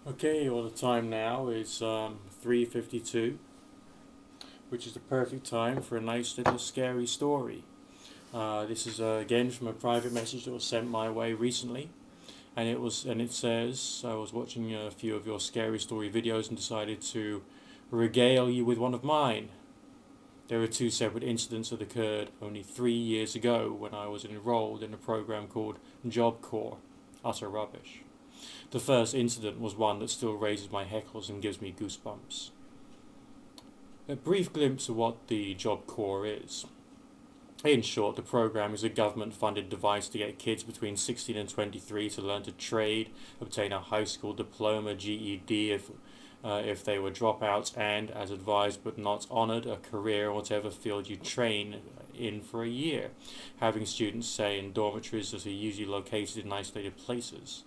Okay, well the time now is 3:52, which is the perfect time for a nice little scary story. This is again from a private message that was sent my way recently, and it says I was watching a few of your scary story videos and decided to regale you with one of mine. There are two separate incidents that occurred only 3 years ago when I was enrolled in a program called Job Corps. Utter rubbish. The first incident was one that still raises my hackles and gives me goosebumps. A brief glimpse of what the Job Corps is. In short, the program is a government-funded device to get kids between 16 and 23 to learn to trade, obtain a high school diploma, GED if they were dropouts, and, as advised but not honoured, a career in whatever field you train in for a year, having students stay in dormitories that are usually located in isolated places.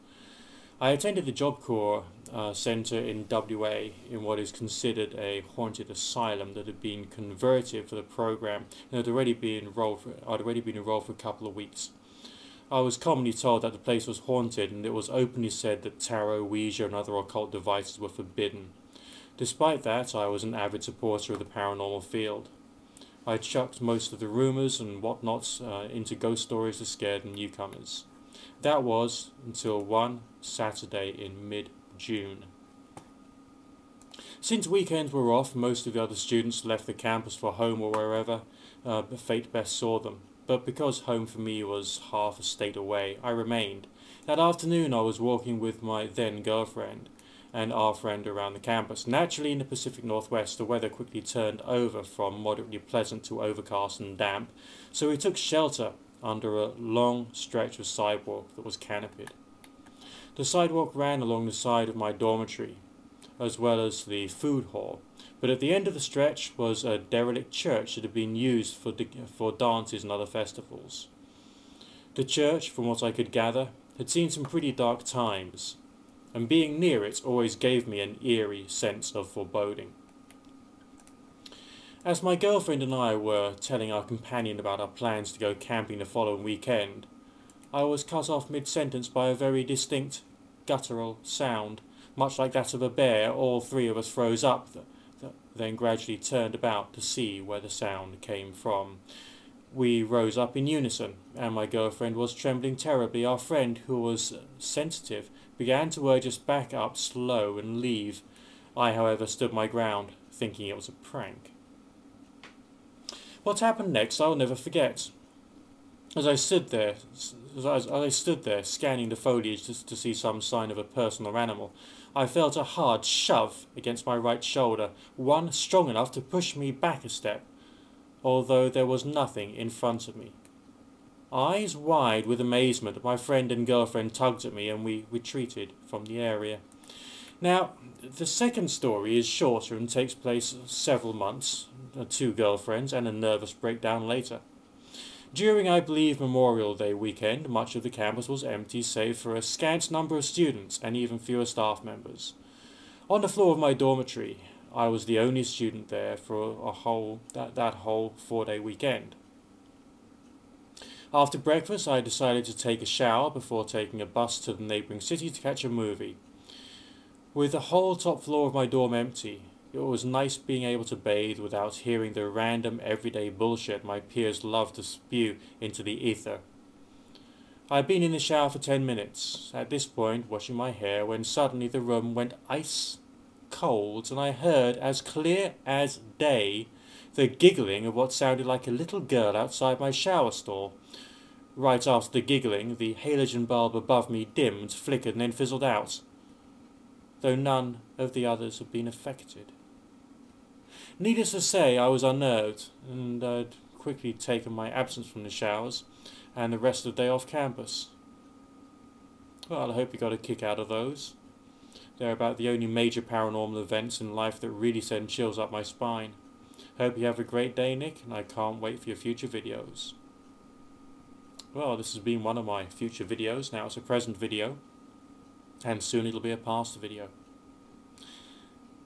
I attended the Job Corps Centre in WA in what is considered a haunted asylum that had been converted for the program and I'd already been enrolled for a couple of weeks. I was commonly told that the place was haunted and it was openly said that tarot, Ouija and other occult devices were forbidden. Despite that, I was an avid supporter of the paranormal field. I chucked most of the rumours and whatnots into ghost stories to scare the newcomers. That was until one Saturday in mid-June. Since weekends were off, most of the other students left the campus for home or wherever fate best saw them. But because home for me was half a state away, I remained. That afternoon I was walking with my then girlfriend and our friend around the campus. Naturally, in the Pacific Northwest, the weather quickly turned over from moderately pleasant to overcast and damp, so we took shelter under a long stretch of sidewalk that was canopied. The sidewalk ran along the side of my dormitory, as well as the food hall, but at the end of the stretch was a derelict church that had been used for dances and other festivals. The church, from what I could gather, had seen some pretty dark times, and being near it always gave me an eerie sense of foreboding. As my girlfriend and I were telling our companion about our plans to go camping the following weekend, I was cut off mid-sentence by a very distinct guttural sound, much like that of a bear. All three of us froze up, then gradually turned about to see where the sound came from. We rose up in unison, and my girlfriend was trembling terribly. Our friend, who was sensitive, began to urge us back up slow and leave. I, however, stood my ground, thinking it was a prank. What happened next I will never forget. As I stood there, scanning the foliage to see some sign of a person or animal, I felt a hard shove against my right shoulder, one strong enough to push me back a step, although there was nothing in front of me. Eyes wide with amazement, my friend and girlfriend tugged at me and we retreated from the area. Now, the second story is shorter and takes place several months, two girlfriends and a nervous breakdown later. During, I believe, Memorial Day weekend, much of the campus was empty save for a scant number of students and even fewer staff members. On the floor of my dormitory, I was the only student there for that whole 4-day weekend. After breakfast, I decided to take a shower before taking a bus to the neighbouring city to catch a movie. With the whole top floor of my dorm empty, it was nice being able to bathe without hearing the random everyday bullshit my peers love to spew into the ether. I had been in the shower for 10 minutes, at this point washing my hair, when suddenly the room went ice cold and I heard, as clear as day, the giggling of what sounded like a little girl outside my shower stall. Right after the giggling, the halogen bulb above me dimmed, flickered and then fizzled out, though none of the others had been affected. Needless to say, I was unnerved, and I'd quickly taken my absence from the showers and the rest of the day off campus. Well, I hope you got a kick out of those. They're about the only major paranormal events in life that really send chills up my spine. Hope you have a great day, Nick, and I can't wait for your future videos. Well, this has been one of my future videos. Now it's a present video, and soon it'll be a past video.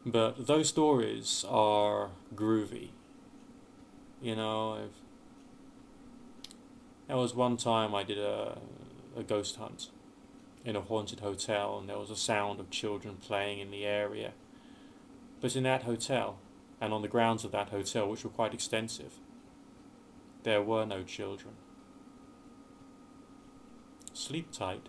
But those stories are groovy. You know, there was one time I did a ghost hunt. in a haunted hotel, and there was a sound of children playing in the area. But in that hotel, and on the grounds of that hotel, which were quite extensive, there were no children. Sleep tight.